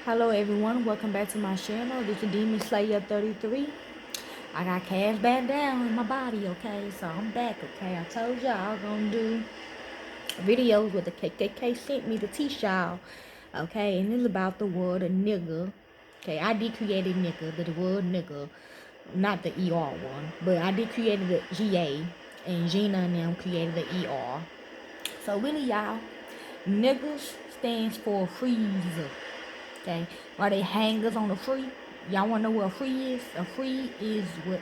Hello everyone, welcome back to my channel. This is Demon Slayer 33. I got cash back down in my body, okay? So I'm back, okay? I told y'all gonna do videos with the KKK sent me to teach y'all, okay? And it's about the word nigga. Okay, I did create a nigga, the word nigga, not the ER one, but I did create the GA, and Gina and them created the ER. So really, y'all, niggas stands for freezer. Okay, are they hangers on the free? Y'all wanna know what a free is? A free is what?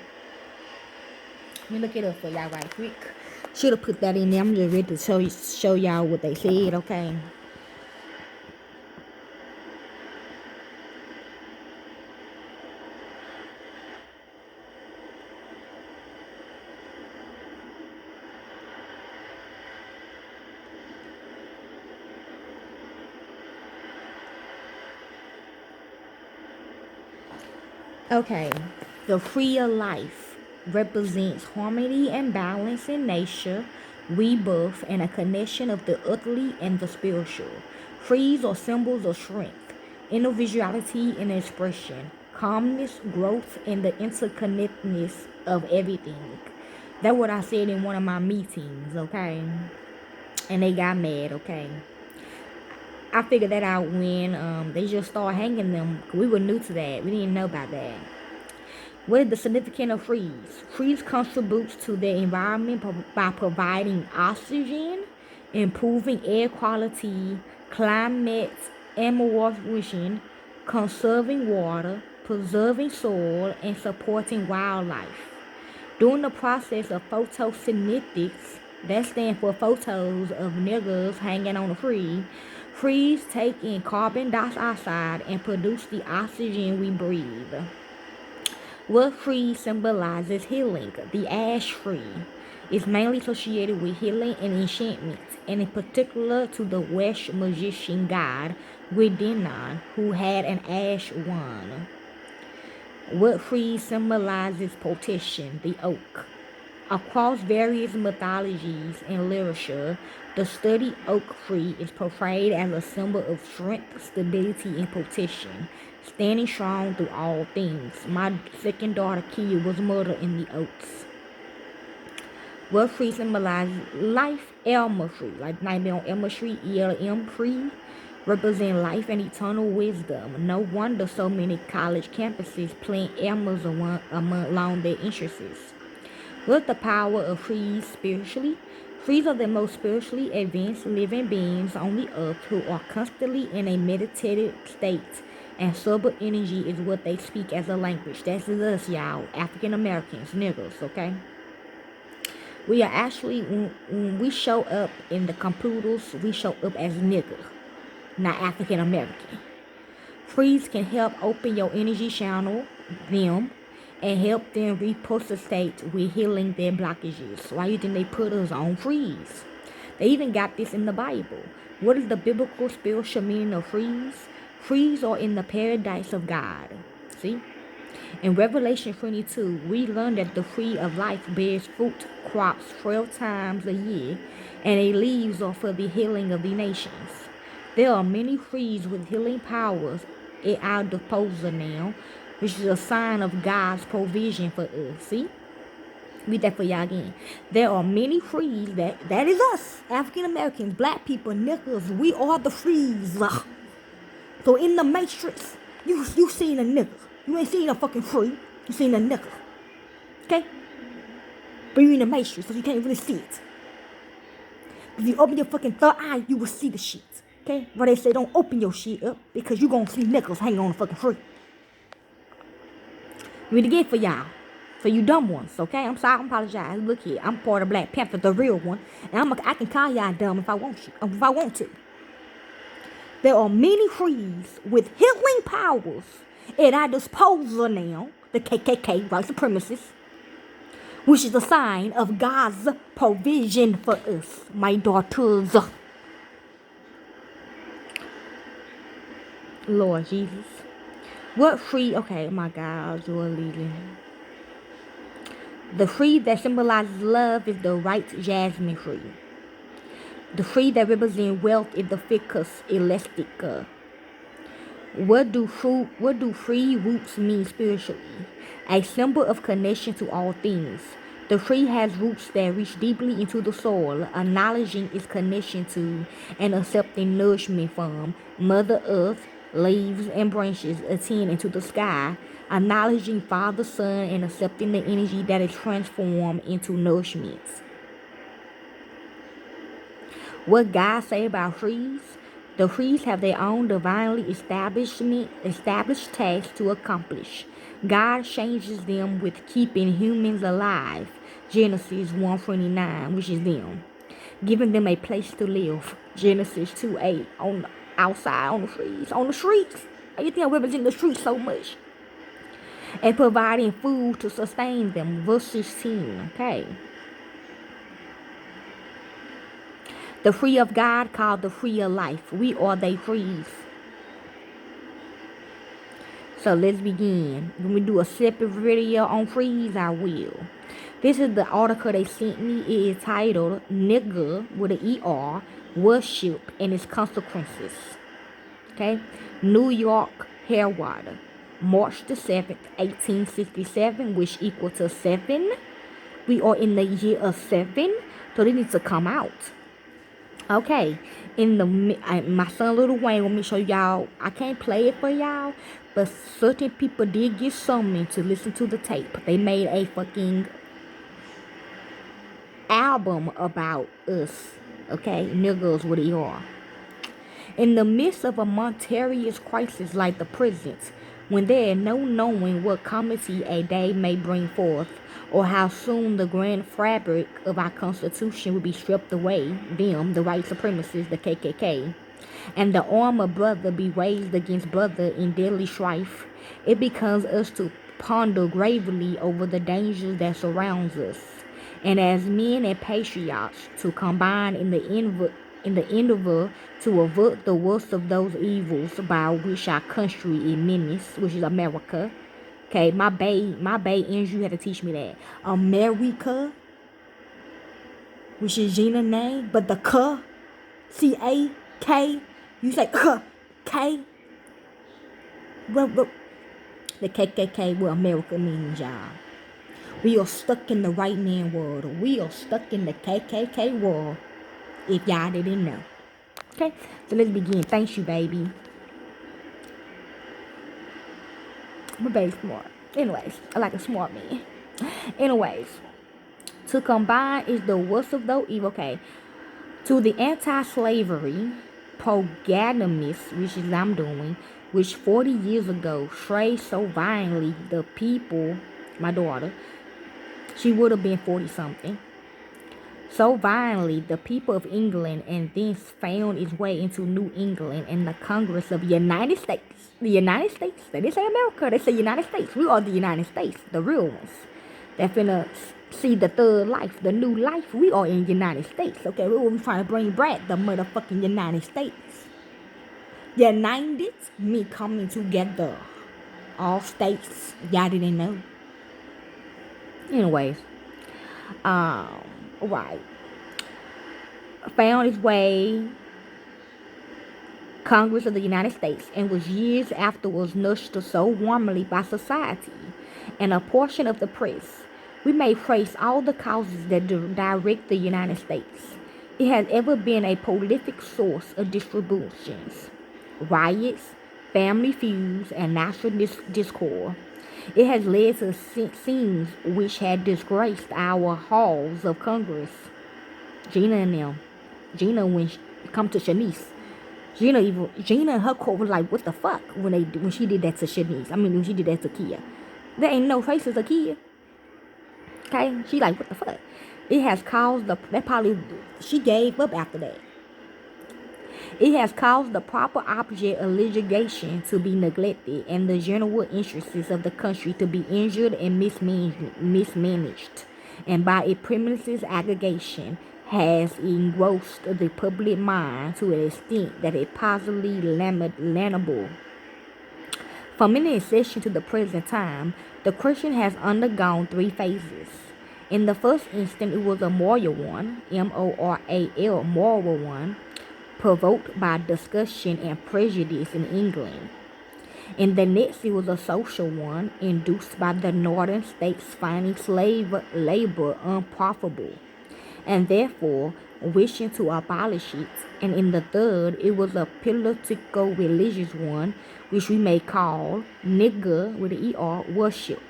Let me look it up for y'all right quick. Should have put that in there. I'm just ready to show y'all what they said. Okay. Okay. The free of life represents harmony and balance in nature, rebirth, and a connection of the earthly and the spiritual. Frees are symbols of strength, individuality and expression, calmness, growth, and the interconnectedness of everything. That's what I said in one of my meetings, okay? And they got mad, okay? I figured that out when they just started hanging them. We were new to that. We didn't know about that. What is the significance of trees? Trees contributes to the environment by providing oxygen, improving air quality, climate amortization, conserving water, preserving soil, and supporting wildlife. During the process of photosynthetics, that stands for photos of niggers hanging on a tree, trees take in carbon dioxide and produce the oxygen we breathe. What tree symbolizes healing? The ash tree is mainly associated with healing and enchantment, and in particular to the Welsh magician god Gwydinon, who had an ash wand. What tree symbolizes protection? The oak. Across various mythologies and literature, the sturdy oak tree is portrayed as a symbol of strength, stability, and protection, standing strong through all things. My second daughter, Kia, was murdered in the oaks. What tree symbolizes life? Elm tree, like Nightmare on Elm Street, ELM tree, represent life and eternal wisdom. No wonder so many college campuses plant elms along their entrances. What's the power of trees spiritually? Trees are the most spiritually advanced living beings on the earth who are constantly in a meditative state, and sober energy is what they speak as a language. That's us, y'all, African Americans, niggers, okay? We are actually, when we show up in the computers, we show up as nigger, not African American. Trees can help open your energy channel, them, and help them resuscitate with healing their blockages. Why do you think they put us on trees? They even got this in the Bible. What is the biblical spiritual meaning of trees? Trees are in the paradise of God. See? In Revelation 22, we learn that the tree of life bears fruit crops 12 times a year, and its leaves are for the healing of the nations. There are many trees with healing powers at our disposal now, which is a sign of God's provision for us. See? Read that for y'all again. There are many trees that is us, African Americans, black people, niggers. We are the trees. So in the matrix, you seen a nigger. You ain't seen a fucking tree. You seen a nigger. Okay? But you in the matrix, so you can't really see it. If you open your fucking third eye, you will see the shit. Okay? But they say don't open your shit up because you gonna see niggers hanging on the fucking tree. Read again for y'all. For you dumb ones, okay? I'm sorry, I apologize. Look here, I'm part of Black Panther, the real one. And I can call y'all dumb if I want to. There are many trees with healing powers at our disposal now. The KKK, white supremacists, which is a sign of God's provision for us, my daughters. Lord Jesus. What tree? Okay, oh my God, Lord leading. The tree that symbolizes love is the white jasmine tree. The tree that represents wealth is the Ficus elastica. What do free roots mean spiritually? A symbol of connection to all things. The tree has roots that reach deeply into the soil, acknowledging its connection to and accepting nourishment from Mother Earth. Leaves and branches attend into the sky, acknowledging Father, Son, and accepting the energy that is transformed into nourishment. What God say about trees? The trees have their own divinely established tasks to accomplish. God changes them with keeping humans alive. Genesis 1:29, which is them. Giving them a place to live. Genesis 2:8, on outside on the trees, on the streets. You think I represent the streets so much? And providing food to sustain them. Verse 16. Okay. The tree of God called the tree of life. We are they trees. So let's begin. When we do a separate video on trees, I will. This is the article they sent me. It is titled Nigga with an ER, Worship and Its Consequences. Okay? New York Herald, March the 7th, 1867, which equal to 7. We are in the year of 7, so they need to come out. Okay, my son Little Wayne want me to show y'all. I can't play it for y'all, but certain people did get summoned to listen to the tape. They made a fucking album about us. Okay, niggas what they are. In the midst of a monetary crisis like the present, when there is no knowing what calamity a day may bring forth, or how soon the grand fabric of our Constitution will be stripped away, them, the white supremacists, the KKK, and the arm of brother be raised against brother in deadly strife, it becomes us to ponder gravely over the dangers that surrounds us, and as men and patriots to combine in the endeavor to avert the worst of those evils by which our country is menaced, which is America. Okay, my bae Andrew had to teach me that. America, which is Gina's name, but the C-A-K, you say K. Well, the KKK, what America means, y'all. We are stuck in the right man world. We are stuck in the KKK world, if y'all didn't know. Okay, so let's begin. Thanks you, baby. My baby's smart. Anyways, I like a smart man. Anyways, to combine is the worst of those evil. Okay, to the anti-slavery progamists, which is I'm doing, which 40 years ago strayed so violently the people, my daughter, she would have been 40 something. So violently, the people of England and thence found its way into New England and the Congress of the United States. The United States. They didn't say America. They say United States. We are the United States, the real ones. They're finna see the third life, the new life. We are in the United States. Okay, we're trying to bring back the motherfucking United States. United me coming together. All states. Y'all didn't know. Anyways. Right. Found its way Congress of the United States and was years afterwards nurtured so warmly by society and a portion of the press. We may trace all the causes that direct the United States. It has ever been a prolific source of distributions, riots, family feuds, and national discord. It has led to scenes which had disgraced our halls of Congress. Gina and them. Gina, when she come to Shanice, Gina and her court was like, what the fuck when she did that to Shanice. I mean, when she did that to Kia. There ain't no traces of Kia. Okay? She like, what the fuck? It has caused she gave up after that. It has caused the proper object of litigation to be neglected and the general interests of the country to be injured and mismanaged. And by its premises aggregation has engrossed the public mind to an extent that it positively lamentable. From its inception to the present time, the question has undergone 3 phases. In the first instance, it was a moral one, moral one, provoked by discussion and prejudice in England. In the next, it was a social one induced by the northern states finding slave labor unprofitable and therefore wishing to abolish it. And in the third, it was a political religious one, which we may call nigger with an ER worship.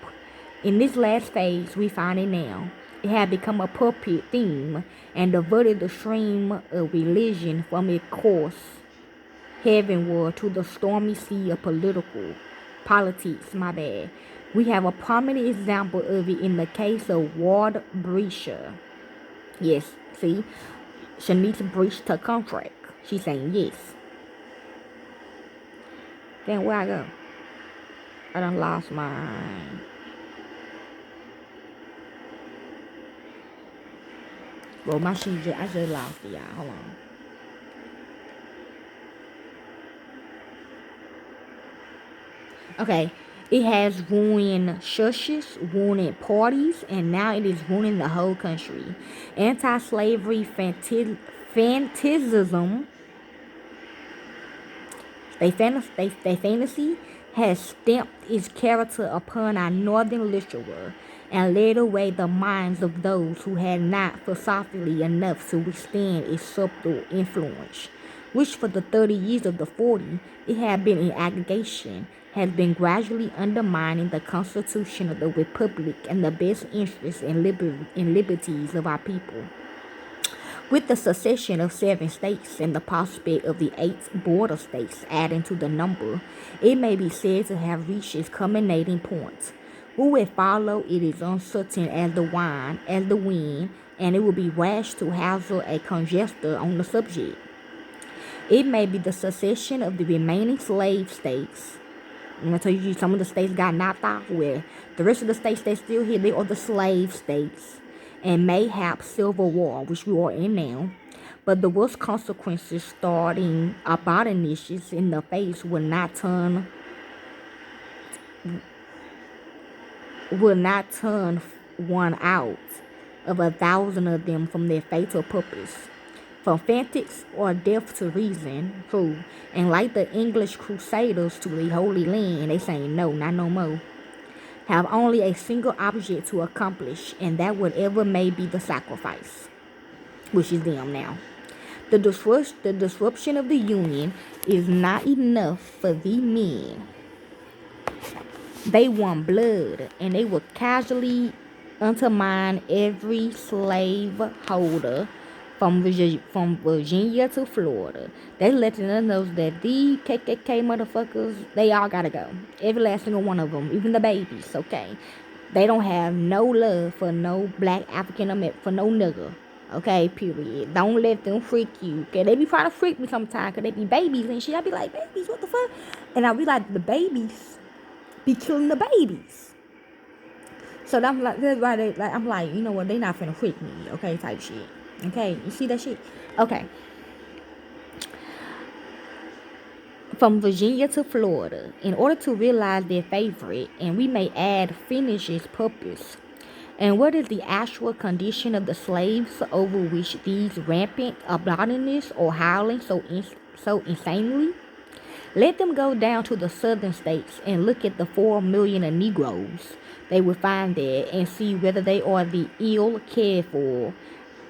In this last phase, we find it now. It had become a pulpit theme and diverted the stream of religion from its course heavenward to the stormy sea of politics, my bad. We have a prominent example of it in the case of Ward Breacher. Yes, see, Shanice breached her contract. She's saying yes. Then where I go? I done lost my... Well, my sheet I just lost it, y'all. Hold on. Okay, it has ruined churches, ruined parties, and now it is ruining the whole country. Anti-slavery fantasism, they fantasy has stamped its character upon our northern literature and led away the minds of those who had not philosophically enough to withstand its subtle influence, which for the 30 years of the 40 it had been in aggregation, has been gradually undermining the Constitution of the Republic and the best interests and liberties of our people. With the secession of 7 states and the prospect of the 8 border states adding to the number, it may be said to have reached its culminating point. What will follow it is uncertain as the wind, and it would be rash to hazard a conjecture on the subject. It may be the secession of the remaining slave states. I'm going to tell you some of the states got knocked off where the rest of the states that's still here, they are the slave states. And mayhap civil war, which we are in now. But the worst consequences starting abolitionists in the face will not turn one out of 1,000 of them from their fatal purpose. From fanatics or deaf to reason, true. And like the English crusaders to the Holy Land, they saying no, not no more. Have only a single object to accomplish, and that whatever may be the sacrifice, which is them now. The disruption of the Union is not enough for the men. They want blood, and they will casually undermine every slave holder from Virginia to Florida. They letting us know that these KKK motherfuckers, they all gotta go. Every last single one of them, even the babies, okay? They don't have no love for no black African American, for no nigger, okay, period. Don't let them freak you, okay? They be trying to freak me sometimes because they be babies and shit. I be like, babies, what the fuck? And I be like, the babies be killing the babies. So that's why I'm like, you know what, they not finna freak me, okay, type shit. Okay, you see that shit? Okay. From Virginia to Florida, in order to realize their favorite, and we may add finish its purpose. And what is the actual condition of the slaves over which these rampant abolitionists are howling so insanely? Let them go down to the southern states and look at the 4 million of Negroes they will find there and see whether they are the ill cared for,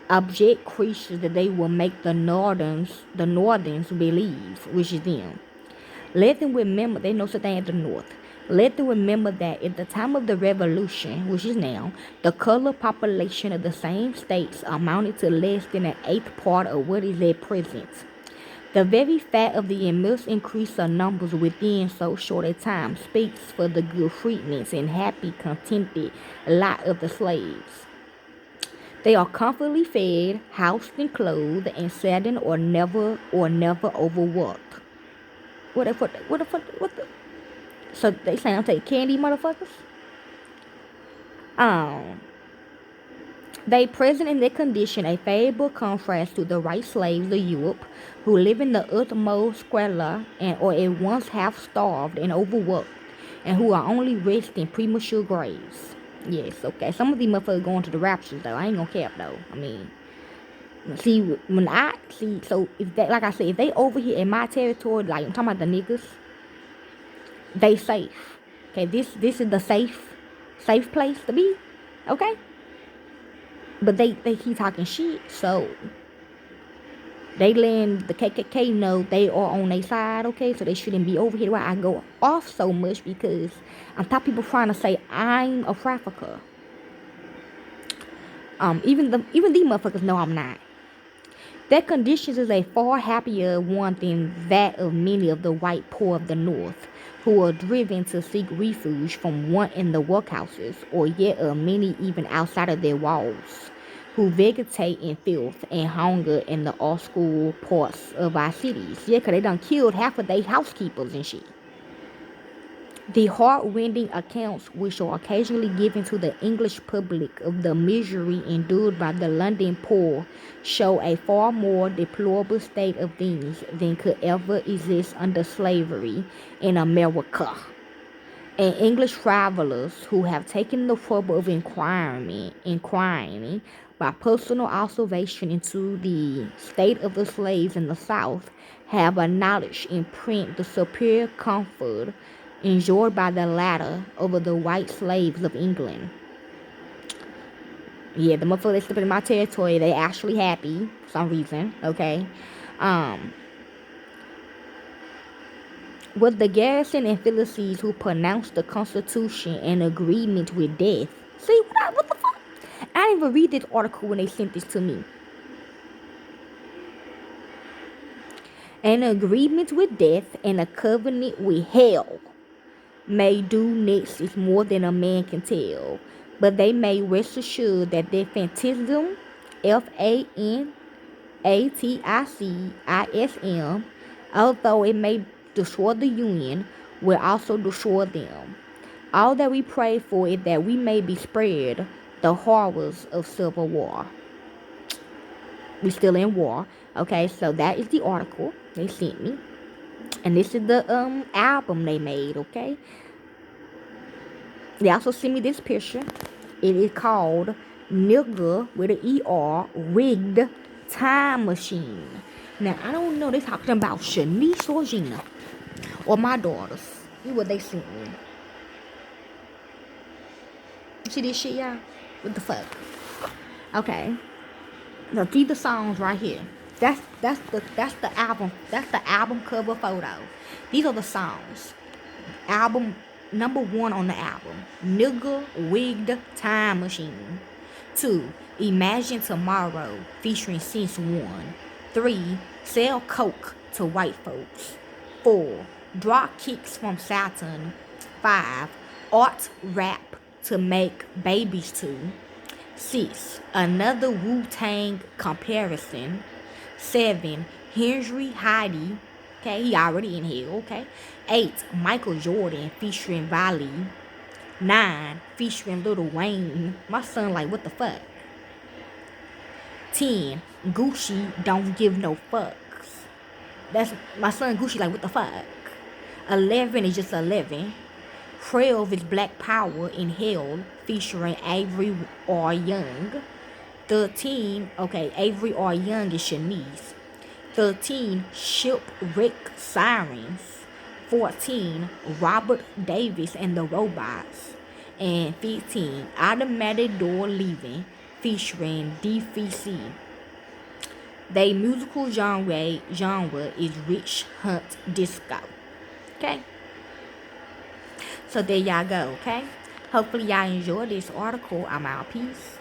abject creatures that they will make the northerns believe, which is them. Let them remember, they know something at the north. Let them remember that at the time of the revolution, which is now, the colored population of the same states amounted to less than an 1/8 part of what is at present. The very fact of the immense increase of numbers within so short a time speaks for the good treatments and happy, contented lot of the slaves. They are comfortably fed, housed and clothed, and saddened or never overworked. What the? So they saying I'm taking candy, motherfuckers? They present in their condition a favorable contrast to the white slaves of Europe, who live in the utmost squalor and are at once half starved and overworked, and who are only resting premature graves. Yes, okay. Some of these motherfuckers going to the raptures though. I ain't gonna cap though. I mean, so if they, like I said, if they over here in my territory, like I'm talking about the niggas, They safe. Okay, this is the safe place to be. Okay, but they keep talking shit, so they letting the KKK know they are on their side. Okay, so they shouldn't be over here. Why I go off so much because I'm top people trying to say I'm a Africa. Even these motherfuckers know I'm not. Their conditions is a far happier one than that of many of the white poor of the North, who are driven to seek refuge from want in the workhouses, or yet of many even outside of their walls, who vegetate in filth and hunger in the old-school parts of our cities. Yeah, 'cause they done killed half of their housekeepers and shit. The heart-rending accounts which are occasionally given to the English public of the misery endured by the London poor show a far more deplorable state of things than could ever exist under slavery in America. And English travelers who have taken the trouble of inquiring by personal observation into the state of the slaves in the South have acknowledged in print the superior comfort enjoyed by the latter over the white slaves of England. Yeah, the motherfuckers that step in my territory, they actually happy for some reason, okay? With the garrison and Pharisees who pronounced the Constitution an agreement with death. See, what the fuck? I didn't even read this article when they sent this to me. An agreement with death and a covenant with hell may do next is more than a man can tell, but they may rest assured that their fanaticism, FANATICISM, although it may destroy the Union, will also destroy them. All that we pray for is that we may be spared the horrors of civil war. We still in war. Okay, so that is the article they sent me. And this is the album they made, okay? They also sent me this picture. It is called Nigga with an ER Rigged Time Machine. Now, I don't know, they talking about Shanice or Gina. Or my daughters. See what they sent me. You see this shit, y'all? What the fuck? Okay. Now, these the songs right here. That's the album. That's the album cover photo. These are the songs. Album number 1 on the album. Nigga Wigged Time Machine. 2. Imagine Tomorrow featuring Sense One. 3. Sell Coke to White Folks. 4. Drop Kicks from Saturn. 5. Art Rap to Make Babies to. 6. Another Wu-Tang comparison. 7. Henry Heidi. Okay, he already in here, okay. 8. Michael Jordan featuring Valley. 9. Featuring Lil Wayne. My son like, what the fuck? 10. Gucci don't give no fucks. That's my son Gucci like, what the fuck? 11 is just 11. 12 is Black Power in Hell featuring Avery R. Young. 13, okay, Avery R. Young is Shanice. 13, Shipwreck Sirens. 14, Robert Davis and the Robots. And 15, Automatic Door Leaving featuring DFC. Their musical genre is Rich Hunt Disco. Okay? So there y'all go, okay? Hopefully y'all enjoyed this article. I'm out. Peace.